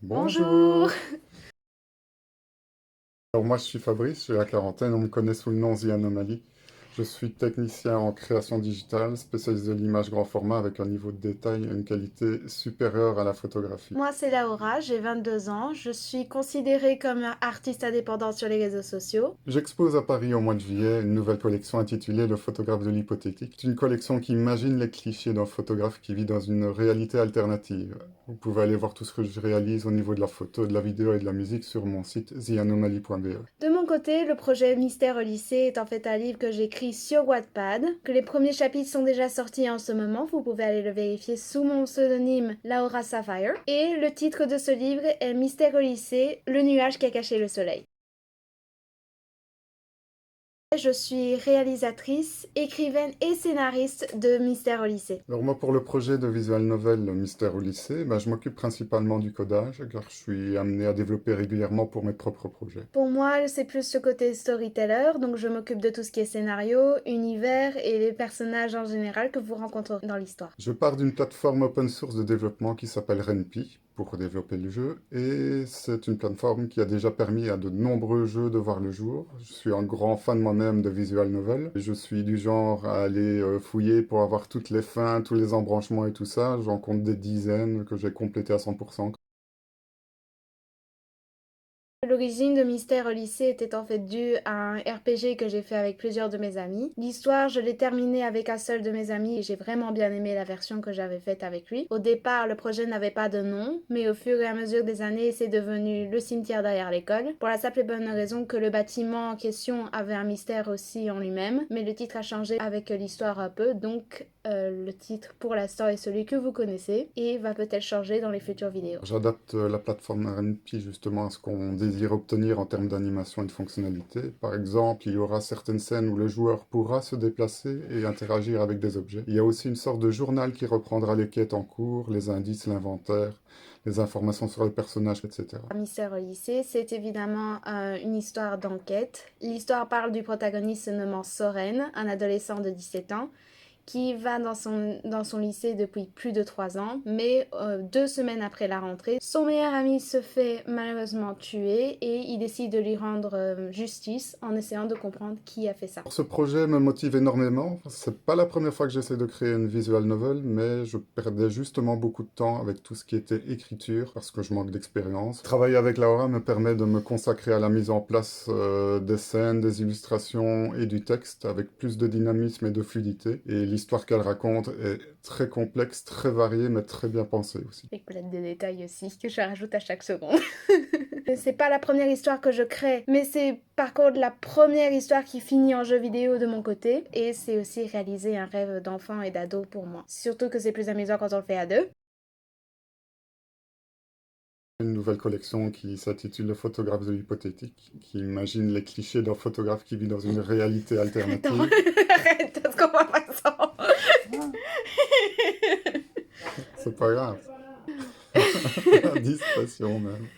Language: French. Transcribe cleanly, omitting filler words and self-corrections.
Bonjour. Bonjour! Alors moi je suis Fabrice, j'ai la quarantaine, on me connaît sous le nom The Anomaly. Je suis technicien en création digitale, spécialisé de l'image grand format avec un niveau de détail et une qualité supérieure à la photographie. Moi, c'est Laura, j'ai 22 ans. Je suis considérée comme artiste indépendante sur les réseaux sociaux. J'expose à Paris au mois de juillet une nouvelle collection intitulée Le photographe de l'hypothétique. C'est une collection qui imagine les clichés d'un photographe qui vit dans une réalité alternative. Vous pouvez aller voir tout ce que je réalise au niveau de la photo, de la vidéo et de la musique sur mon site theanomaly.be. De mon côté, le projet Mystère au lycée est en fait un livre que j'écris sur Wattpad, que les premiers chapitres sont déjà sortis en ce moment, vous pouvez aller le vérifier sous mon pseudonyme Laura Sapphire. Et le titre de ce livre est Mystère au lycée, le nuage qui a caché le soleil. Je suis réalisatrice, écrivaine et scénariste de Mystère au lycée. Alors moi, pour le projet de visual novel Mystère au lycée, je m'occupe principalement du codage, car je suis amené à développer régulièrement pour mes propres projets. Pour moi, c'est plus ce côté storyteller, donc je m'occupe de tout ce qui est scénario, univers et les personnages en général que vous rencontrez dans l'histoire. Je pars d'une plateforme open source de développement qui s'appelle Ren'Py pour développer le jeu, et c'est une plateforme qui a déjà permis à de nombreux jeux de voir le jour. Je suis un grand fan moi-même de visual novel. Je suis du genre à aller fouiller pour avoir toutes les fins, tous les embranchements et tout ça. J'en compte des dizaines que j'ai complété à 100%. L'origine de Mystère au lycée était en fait due à un RPG que j'ai fait avec plusieurs de mes amis. L'histoire, je l'ai terminée avec un seul de mes amis et j'ai vraiment bien aimé la version que j'avais faite avec lui. Au départ, le projet n'avait pas de nom, mais au fur et à mesure des années, c'est devenu le cimetière derrière l'école. Pour la simple et bonne raison que le bâtiment en question avait un mystère aussi en lui-même, mais le titre a changé avec l'histoire un peu, donc le titre pour l'instant est celui que vous connaissez et va peut-être changer dans les futures vidéos. J'adapte la plateforme RNP justement à ce qu'on désire obtenir en termes d'animation et de fonctionnalité. Par exemple, il y aura certaines scènes où le joueur pourra se déplacer et interagir avec des objets. Il y a aussi une sorte de journal qui reprendra les quêtes en cours, les indices, l'inventaire, les informations sur les personnages, etc. Mystère au lycée, c'est évidemment une histoire d'enquête. L'histoire parle du protagoniste nommant Soren, un adolescent de 17 ans, qui va dans son lycée depuis plus de 3 ans, mais 2 semaines après la rentrée, son meilleur ami se fait malheureusement tuer et il décide de lui rendre justice en essayant de comprendre qui a fait ça. Ce projet me motive énormément. C'est pas la première fois que j'essaie de créer une visual novel, mais je perdais justement beaucoup de temps avec tout ce qui était écriture parce que je manque d'expérience. Travailler avec Laura me permet de me consacrer à la mise en place des scènes, des illustrations et du texte avec plus de dynamisme et de fluidité. Et l'histoire qu'elle raconte est très complexe, très variée, mais très bien pensée aussi. Avec plein de détails aussi que je rajoute à chaque seconde. C'est pas la première histoire que je crée, mais c'est par contre la première histoire qui finit en jeu vidéo de mon côté. Et c'est aussi réaliser un rêve d'enfant et d'ado pour moi. Surtout que c'est plus amusant quand on le fait à deux. Une nouvelle collection qui s'intitule Le photographe de l'hypothétique, qui imagine les clichés d'un photographe qui vit dans une réalité Attends, alternative. arrête, parce qu'on va pas ça. C'est pas grave. Discrétion même.